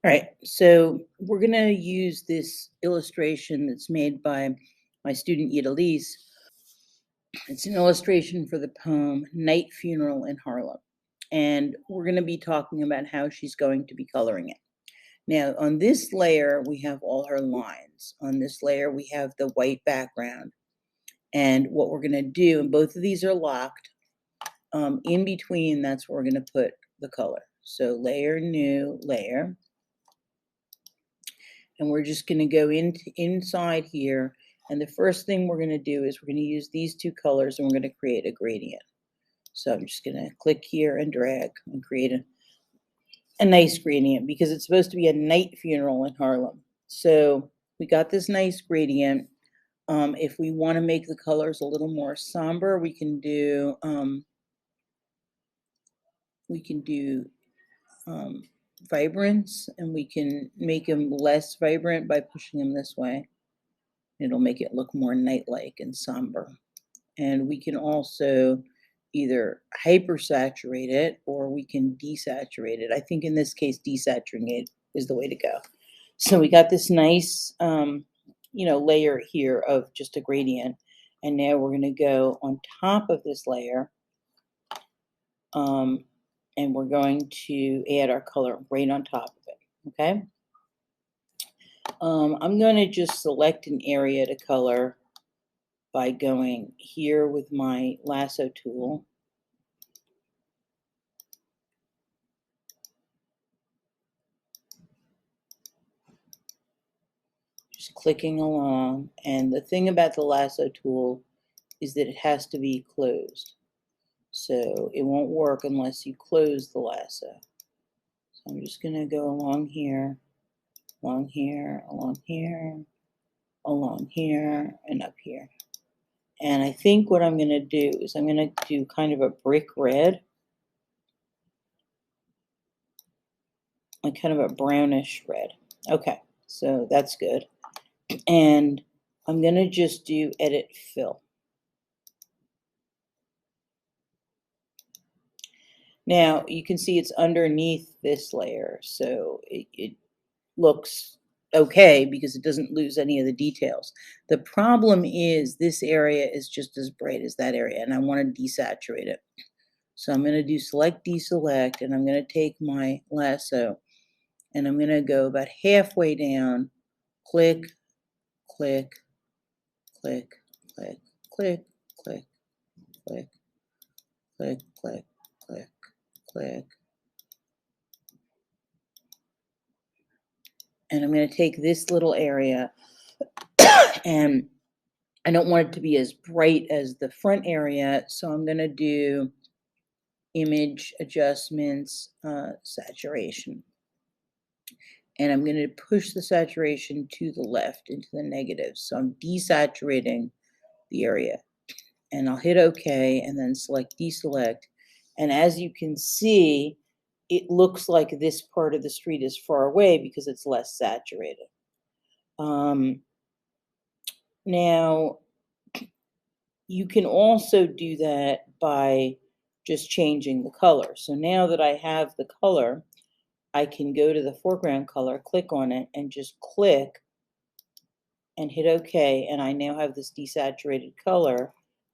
All right, so we're going to use this illustration that's made by my student Ydaliz. It's an illustration for the poem Night Funeral in Harlem. And we're going to be talking about how she's going to be coloring it. Now, on this layer, we have all her lines. On this layer, we have the white background. And what we're going to do, and both of these are locked, in between, that's where we're going to put the color. So layer, new, layer. And we're just going to go inside here. And the first thing we're going to do is we're going to use these two colors and we're going to create a gradient. So I'm just going to click here and drag and create a nice gradient because it's supposed to be a night funeral in Harlem. So we got this nice gradient. If we want to make the colors a little more somber, we can do vibrance, and we can make them less vibrant by pushing them this way. It'll make it look more night-like and somber. And we can also either hypersaturate it or we can desaturate it. I think in this case, desaturating it is the way to go. So we got this nice, layer here of just a gradient. And now we're going to go on top of this layer. And we're going to add our color right on top of it, okay? I'm going to just select an area to color by going here with my lasso tool. Just clicking along. And the thing about the lasso tool is that it has to be closed. So it won't work unless you close the lasso. So I'm just going to go along here, along here, along here, along here, and up here. And I think what I'm going to do is I'm going to do kind of a brick red, like kind of a brownish red. Okay, so that's good. And I'm going to just do edit fill. Now you can see it's underneath this layer, so it looks okay because it doesn't lose any of the details. The problem is this area is just as bright as that area, and I want to desaturate it. So I'm going to do select, deselect, and I'm going to take my lasso, and I'm going to go about halfway down, click, click, click, click, click, click, click, click, click, click, click. And I'm going to take this little area, and I don't want it to be as bright as the front area, so I'm going to do image adjustments, saturation. And I'm going to push the saturation to the left into the negative. So I'm desaturating the area. And I'll hit OK and then select deselect. And as you can see, it looks like this part of the street is far away because it's less saturated. Now, you can also do that by just changing the color. So now that I have the color, I can go to the foreground color, click on it, and just click and hit OK. And I now have this desaturated color,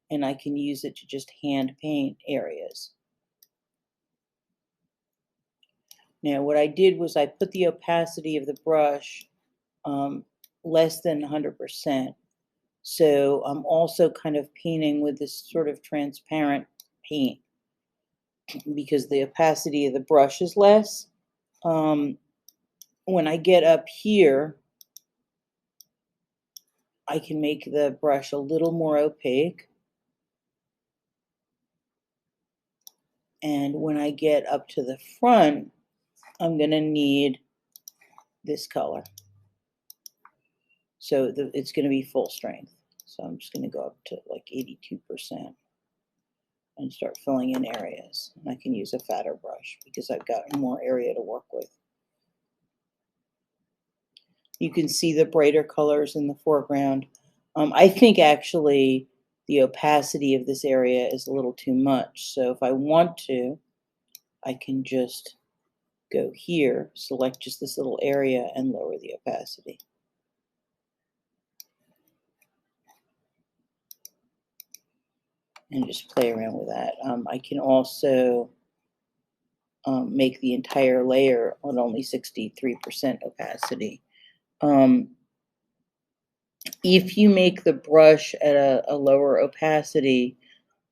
and I can use it to just hand paint areas. Now, what I did was I put the opacity of the brush less than 100%. So I'm also kind of painting with this sort of transparent paint because the opacity of the brush is less. When I get up here, I can make the brush a little more opaque. And when I get up to the front, I'm going to need this color. So it's going to be full strength. So I'm just going to go up to like 82% and start filling in areas. And I can use a fatter brush because I've got more area to work with. You can see the brighter colors in the foreground. I think actually the opacity of this area is a little too much. So if I want to, I can just go here, select just this little area and lower the opacity. And just play around with that. I can also make the entire layer on only 63% opacity. If you make the brush at a lower opacity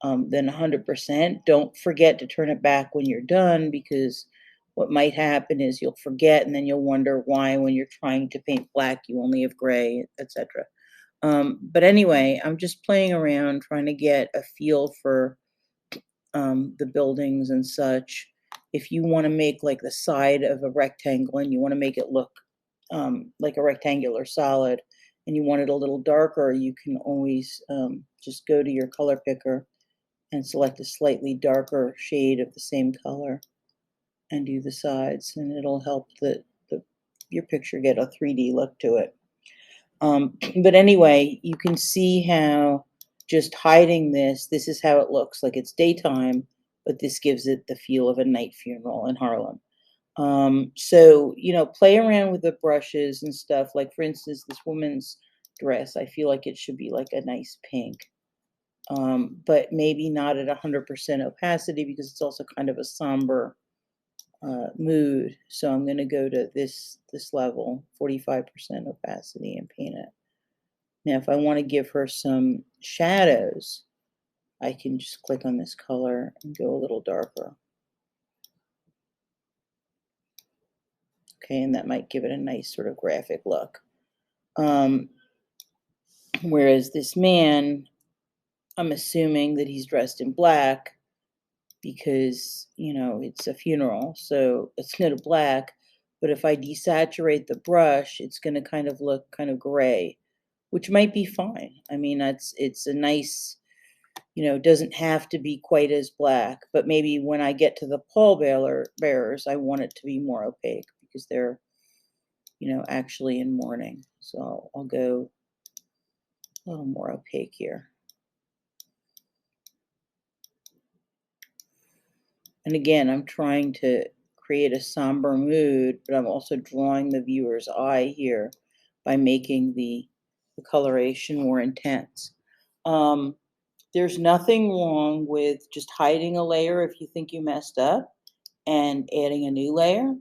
than 100%, don't forget to turn it back when you're done, because what might happen is you'll forget and then you'll wonder why when you're trying to paint black you only have gray, etc. But anyway, I'm just playing around trying to get a feel for the buildings and such. If you want to make like the side of a rectangle and you want to make it look like a rectangular solid and you want it a little darker, you can always just go to your color picker and select a slightly darker shade of the same color and do the sides, and it'll help your picture get a 3D look to it. But anyway, you can see how just hiding this is how it looks. Like it's daytime, but this gives it the feel of a night funeral in Harlem. So, play around with the brushes and stuff. Like, for instance, this woman's dress, I feel like it should be like a nice pink, but maybe not at 100% opacity because it's also kind of a somber mood. So I'm going to go to this level, 45% opacity, and paint it. Now, if I want to give her some shadows, I can just click on this color and go a little darker. Okay, and that might give it a nice sort of graphic look. Whereas this man, I'm assuming that he's dressed in black because, it's a funeral, so it's going to black. But if I desaturate the brush, it's going to kind of look kind of gray, which might be fine. I mean, it's a nice, doesn't have to be quite as black, but maybe when I get to the pallbearers, I want it to be more opaque because they're, actually in mourning. So I'll go a little more opaque here. And again, I'm trying to create a somber mood, but I'm also drawing the viewer's eye here by making the coloration more intense. There's nothing wrong with just hiding a layer if you think you messed up and adding a new layer.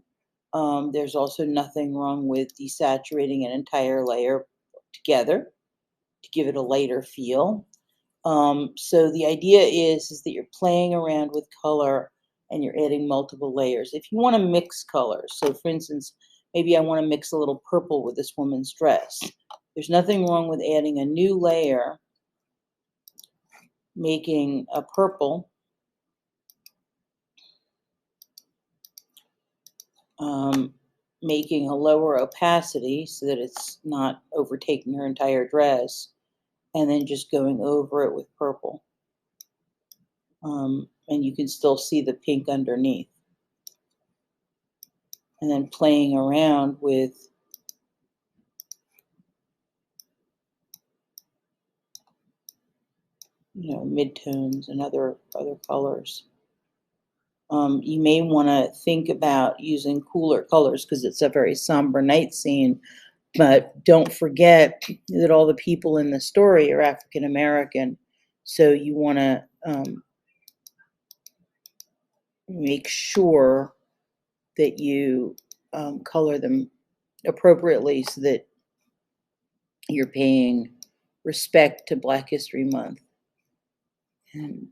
There's also nothing wrong with desaturating an entire layer together to give it a lighter feel. So the idea is that you're playing around with color and you're adding multiple layers. If you want to mix colors, so for instance, maybe I want to mix a little purple with this woman's dress. There's nothing wrong with adding a new layer, making a purple, making a lower opacity so that it's not overtaking her entire dress, and then just going over it with purple. And you can still see the pink underneath. And then playing around with midtones and other colors. You may want to think about using cooler colors because it's a very somber night scene, but don't forget that all the people in the story are African American, so you want to make sure that you color them appropriately so that you're paying respect to Black History Month. And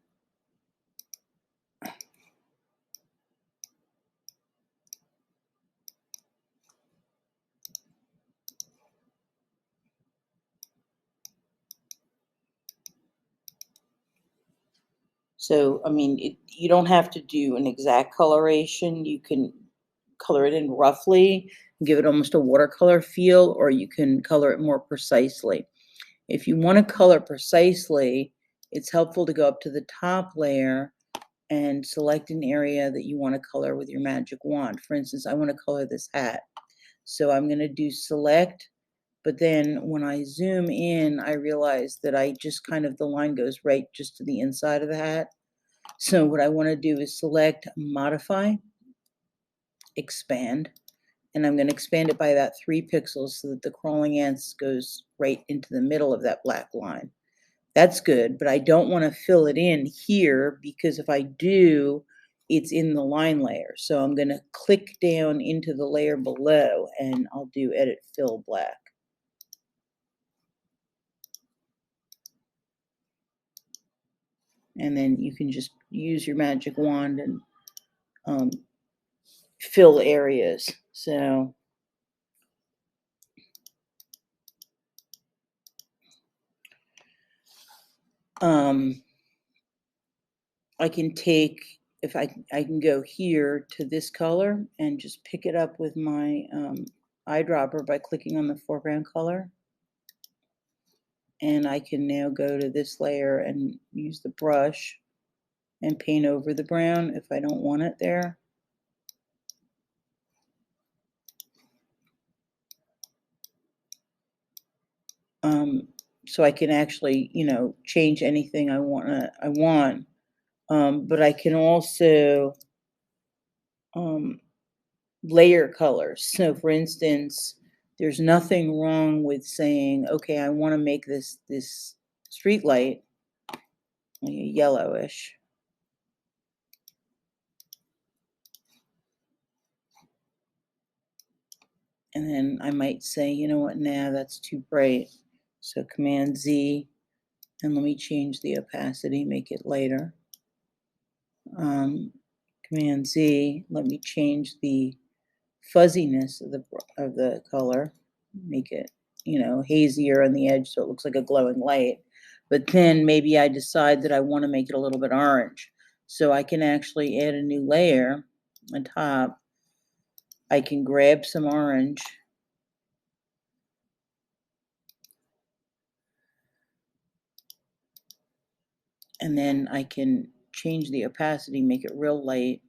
so, I mean, you don't have to do an exact coloration. You can color it in roughly, give it almost a watercolor feel, or you can color it more precisely. If you want to color precisely, it's helpful to go up to the top layer and select an area that you want to color with your magic wand. For instance, I want to color this hat. So I'm going to do select, but then when I zoom in, I realize that the line goes right just to the inside of the hat. So what I want to do is select modify expand, and I'm going to expand it by about 3 pixels so that the crawling ants goes right into the middle of that black line. That's good, but I don't want to fill it in here because if I do, it's in the line layer. So I'm going to click down into the layer below and I'll do Edit Fill Black. And then you can just use your magic wand and fill areas. So I can take, if I can go here to this color and just pick it up with my eyedropper by clicking on the foreground color. And I can now go to this layer and use the brush and paint over the brown if I don't want it there. So I can actually, change anything I want. But I can also layer colors. So for instance, there's nothing wrong with saying, okay, I want to make this street light yellowish. And then I might say, you know what, nah, that's too bright. So Command Z, and let me change the opacity, make it lighter. Command Z, let me change the fuzziness of the color, make it, hazier on the edge so it looks like a glowing light. But then maybe I decide that I want to make it a little bit orange. So I can actually add a new layer on top. I can grab some orange and then I can change the opacity, make it real light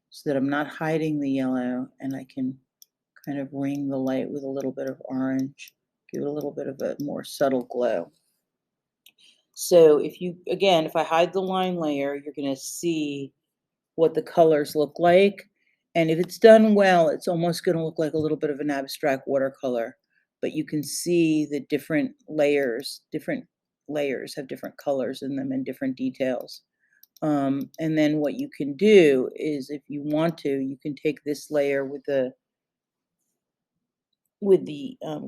so that I'm not hiding the yellow, and I can kind of ring the light with a little bit of orange, give it a little bit of a more subtle glow. So if I hide the line layer, you're going to see what the colors look like. And if it's done well, it's almost going to look like a little bit of an abstract watercolor. But you can see the different layers have different colors in them and different details. And then what you can do is, if you want to, you can take this layer with the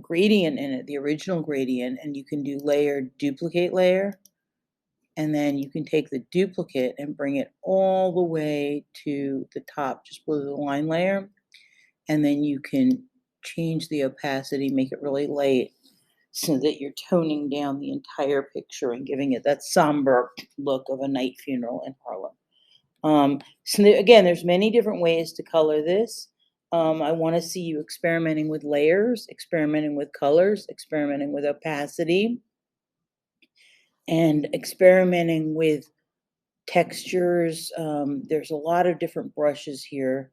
gradient in it, the original gradient, and you can do duplicate layer. And then you can take the duplicate and bring it all the way to the top, just below the line layer. And then you can change the opacity, make it really light, so that you're toning down the entire picture and giving it that somber look of a night funeral in Harlem. Again, there's many different ways to color this. I want to see you experimenting with layers, experimenting with colors, experimenting with opacity, and experimenting with textures. There's a lot of different brushes here.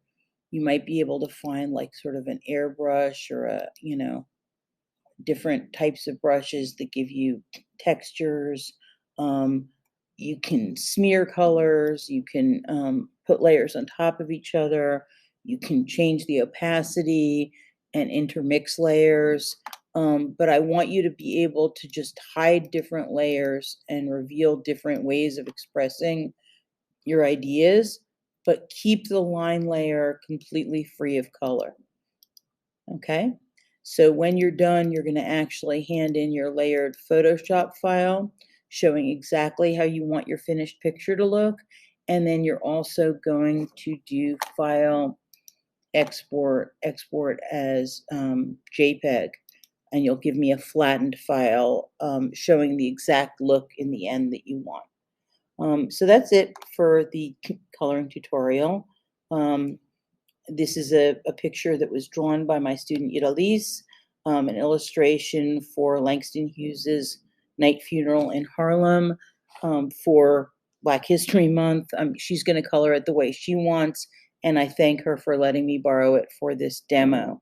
You might be able to find like sort of an airbrush or different types of brushes that give you textures. Um, you can smear colors, you can put layers on top of each other, you can change the opacity and intermix layers. But I want you to be able to just hide different layers and reveal different ways of expressing your ideas, but keep the line layer completely free of color. Okay? So when you're done, you're going to actually hand in your layered Photoshop file showing exactly how you want your finished picture to look. And then you're also going to do File, Export as JPEG. And you'll give me a flattened file showing the exact look in the end that you want. So that's it for the coloring tutorial. This is a picture that was drawn by my student Ydaliz, an illustration for Langston Hughes's Night Funeral in Harlem for Black History Month. She's going to color it the way she wants, and I thank her for letting me borrow it for this demo.